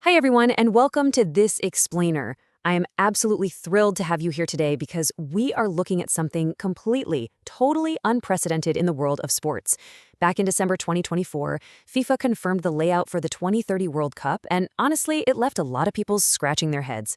Hi, everyone, and welcome to This Explainer. I am absolutely thrilled to have you here today because we are looking at something completely, totally unprecedented in the world of sports. Back in December 2024, FIFA confirmed the layout for the 2030 World Cup, and honestly, it left a lot of people scratching their heads.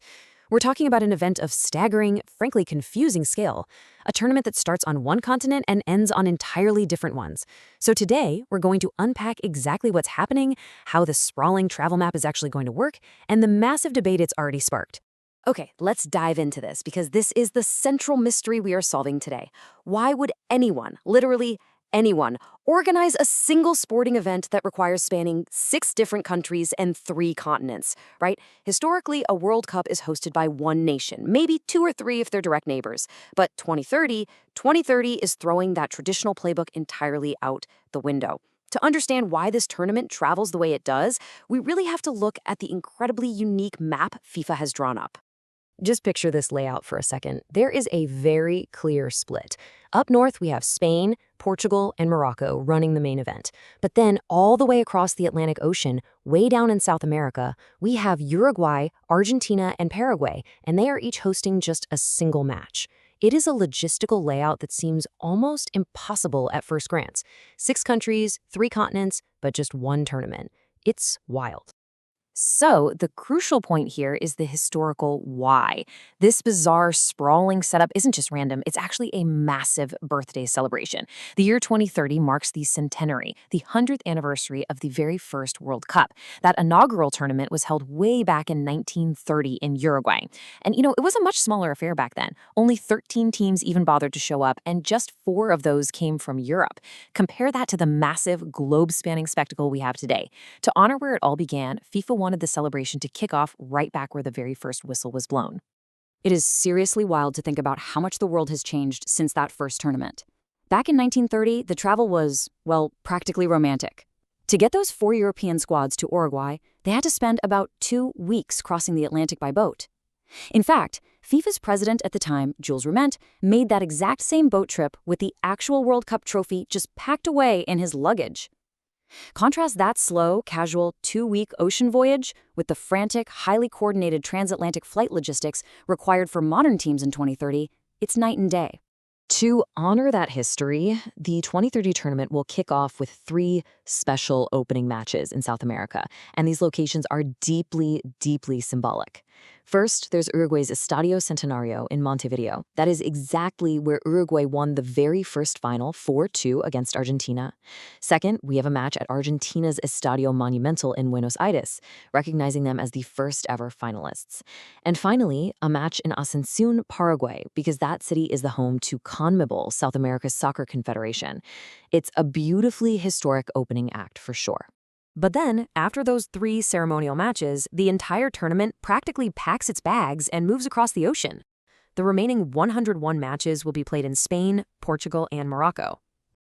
We're talking about an event of staggering, frankly confusing scale, a tournament that starts on one continent and ends on entirely different ones. So today, we're going to unpack exactly what's happening, how the sprawling travel map is actually going to work, and the massive debate it's already sparked. Okay, let's dive into this because this is the central mystery we are solving today. Why would anyone, literally anyone, organize a single sporting event that requires spanning 6 different countries and 3 continents, right? Historically, a World Cup is hosted by one nation, maybe 2 or 3 if they're direct neighbors. But 2030 is throwing that traditional playbook entirely out the window. To understand why this tournament travels the way it does, we really have to look at the incredibly unique map FIFA has drawn up. Just picture this layout for a second. There is a very clear split. Up north, we have Spain, Portugal, and Morocco running the main event. But then all the way across the Atlantic Ocean, way down in South America, we have Uruguay, Argentina, and Paraguay, and they are each hosting just a single match. It is a logistical layout that seems almost impossible at first glance. 6 countries, 3 continents, but just one tournament. It's wild. So, the crucial point here is the historical why. This bizarre, sprawling setup isn't just random, it's actually a massive birthday celebration. The year 2030 marks the centenary, the 100th anniversary of the very first World Cup. That inaugural tournament was held way back in 1930 in Uruguay. And it was a much smaller affair back then. Only 13 teams even bothered to show up, and just 4 of those came from Europe. Compare that to the massive, globe-spanning spectacle we have today. To honor where it all began, FIFA wanted the celebration to kick off right back where the very first whistle was blown. It is seriously wild to think about how much the world has changed since that first tournament. Back in 1930, the travel was, well, practically romantic. To get those 4 European squads to Uruguay, they had to spend about 2 weeks crossing the Atlantic by boat. In fact, FIFA's president at the time, Jules Rimet, made that exact same boat trip with the actual World Cup trophy just packed away in his luggage. Contrast that slow, casual, 2-week ocean voyage with the frantic, highly coordinated transatlantic flight logistics required for modern teams in 2030, it's night and day. To honor that history, the 2030 tournament will kick off with 3 special opening matches in South America, and these locations are deeply, deeply symbolic. First, there's Uruguay's Estadio Centenario in Montevideo. That is exactly where Uruguay won the very first final 4-2 against Argentina. Second, we have a match at Argentina's Estadio Monumental in Buenos Aires, recognizing them as the first ever finalists. And finally, a match in Asunción, Paraguay, because that city is the home to CONMEBOL, South America's soccer confederation. It's a beautifully historic opening act for sure. But then, after those 3 ceremonial matches, the entire tournament practically packs its bags and moves across the ocean. The remaining 101 matches will be played in Spain, Portugal, and Morocco.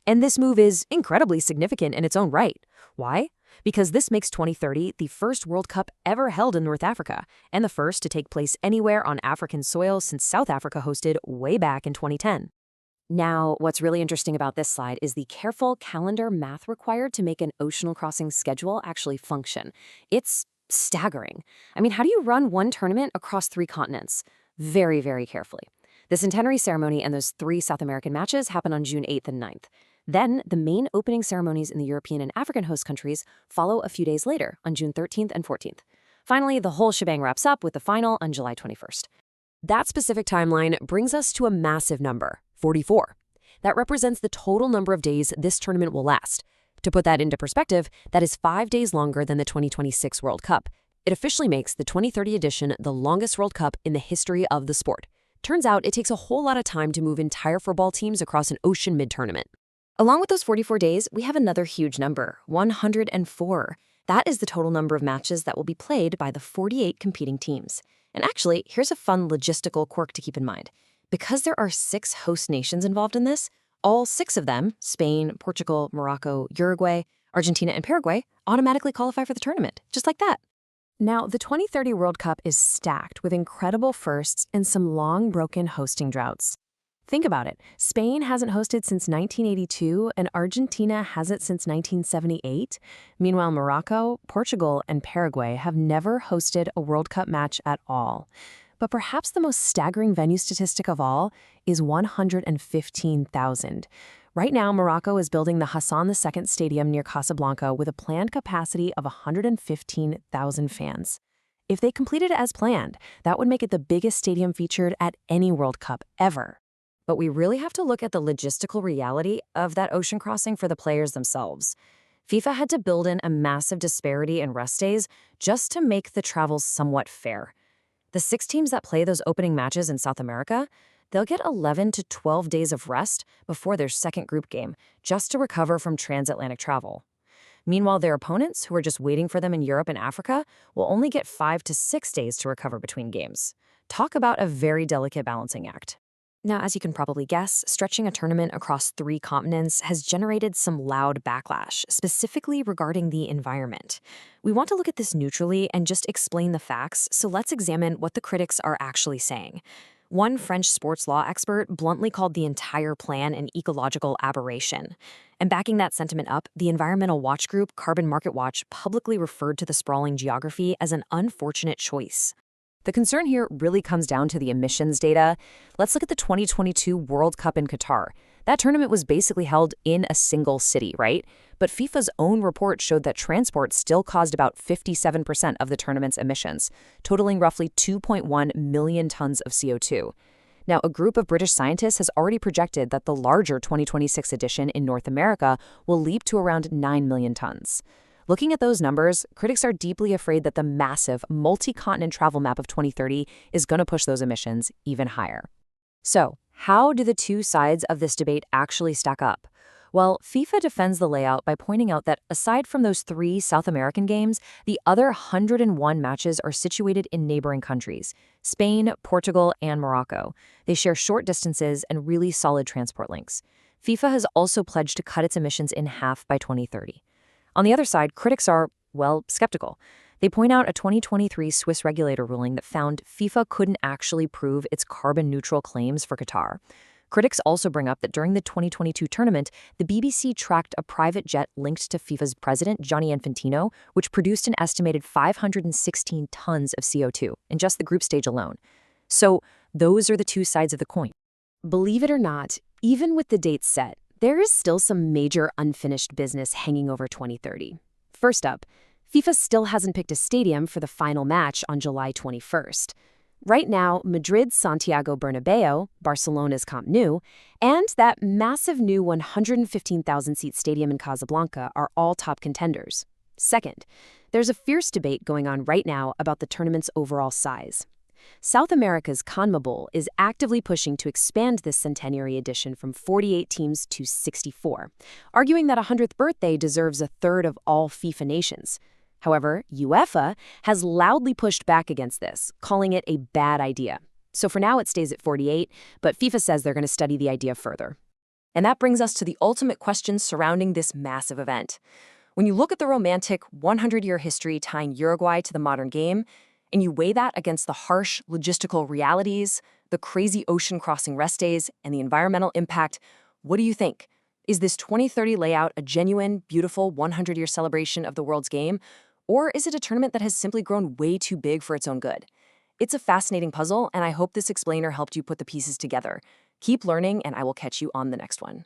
And this move is incredibly significant in its own right. Why? Because this makes 2030 the first World Cup ever held in North Africa, and the first to take place anywhere on African soil since South Africa hosted way back in 2010. Now, what's really interesting about this slide is the careful calendar math required to make an oceanal crossing schedule actually function. It's staggering. I mean, how do you run one tournament across 3 continents? Very, very carefully. The centenary ceremony and those 3 South American matches happen on June 8th and 9th. Then, the main opening ceremonies in the European and African host countries follow a few days later on June 13th and 14th. Finally, the whole shebang wraps up with the final on July 21st. That specific timeline brings us to a massive number, 44. That represents the total number of days this tournament will last. To put that into perspective, that is 5 days longer than the 2026 World Cup. It officially makes the 2030 edition the longest World Cup in the history of the sport. Turns out it takes a whole lot of time to move entire football teams across an ocean mid-tournament. Along with those 44 days, we have another huge number, 104. That is the total number of matches that will be played by the 48 competing teams. And actually, here's a fun logistical quirk to keep in mind. Because there are 6 host nations involved in this, all 6 of them, Spain, Portugal, Morocco, Uruguay, Argentina, and Paraguay, automatically qualify for the tournament, just like that. Now, the 2030 World Cup is stacked with incredible firsts and some long, broken hosting droughts. Think about it. Spain hasn't hosted since 1982, and Argentina hasn't since 1978. Meanwhile, Morocco, Portugal, and Paraguay have never hosted a World Cup match at all. But perhaps the most staggering venue statistic of all is 115,000. Right now, Morocco is building the Hassan II Stadium near Casablanca with a planned capacity of 115,000 fans. If they completed it as planned, that would make it the biggest stadium featured at any World Cup ever. But we really have to look at the logistical reality of that ocean crossing for the players themselves. FIFA had to build in a massive disparity in rest days just to make the travels somewhat fair. The 6 teams that play those opening matches in South America, they'll get 11 to 12 days of rest before their second group game, just to recover from transatlantic travel. Meanwhile, their opponents, who are just waiting for them in Europe and Africa, will only get 5 to 6 days to recover between games. Talk about a very delicate balancing act. Now, as you can probably guess, stretching a tournament across 3 continents has generated some loud backlash, specifically regarding the environment. We want to look at this neutrally and just explain the facts, so let's examine what the critics are actually saying. One French sports law expert bluntly called the entire plan an ecological aberration. And backing that sentiment up, the environmental watch group Carbon Market Watch publicly referred to the sprawling geography as an unfortunate choice. The concern here really comes down to the emissions data. Let's look at the 2022 World Cup in Qatar. That tournament was basically held in a single city, right? But FIFA's own report showed that transport still caused about 57% of the tournament's emissions, totaling roughly 2.1 million tons of CO2. Now, a group of British scientists has already projected that the larger 2026 edition in North America will leap to around 9 million tons. Looking at those numbers, critics are deeply afraid that the massive multi-continent travel map of 2030 is going to push those emissions even higher. So, how do the two sides of this debate actually stack up? Well, FIFA defends the layout by pointing out that aside from those 3 South American games, the other 101 matches are situated in neighboring countries: Spain, Portugal, and Morocco. They share short distances and really solid transport links. FIFA has also pledged to cut its emissions in half by 2030. On the other side, critics are, well, skeptical. They point out a 2023 Swiss regulator ruling that found FIFA couldn't actually prove its carbon-neutral claims for Qatar. Critics also bring up that during the 2022 tournament, the BBC tracked a private jet linked to FIFA's president, Gianni Infantino, which produced an estimated 516 tons of CO2 in just the group stage alone. So those are the two sides of the coin. Believe it or not, even with the dates set, there is still some major unfinished business hanging over 2030. First up, FIFA still hasn't picked a stadium for the final match on July 21st. Right now, Madrid's Santiago Bernabeu, Barcelona's Camp Nou, and that massive new 115,000-seat stadium in Casablanca are all top contenders. Second, there's a fierce debate going on right now about the tournament's overall size. South America's CONMEBOL is actively pushing to expand this centenary edition from 48 teams to 64, arguing that a 100th birthday deserves a third of all FIFA nations. However, UEFA has loudly pushed back against this, calling it a bad idea. So for now, it stays at 48, but FIFA says they're going to study the idea further. And that brings us to the ultimate questions surrounding this massive event. When you look at the romantic 100-year history tying Uruguay to the modern game, and you weigh that against the harsh logistical realities, the crazy ocean crossing rest days, and the environmental impact, what do you think? Is this 2030 layout a genuine, beautiful 100-year celebration of the world's game? Or is it a tournament that has simply grown way too big for its own good? It's a fascinating puzzle, and I hope this explainer helped you put the pieces together. Keep learning, and I will catch you on the next one.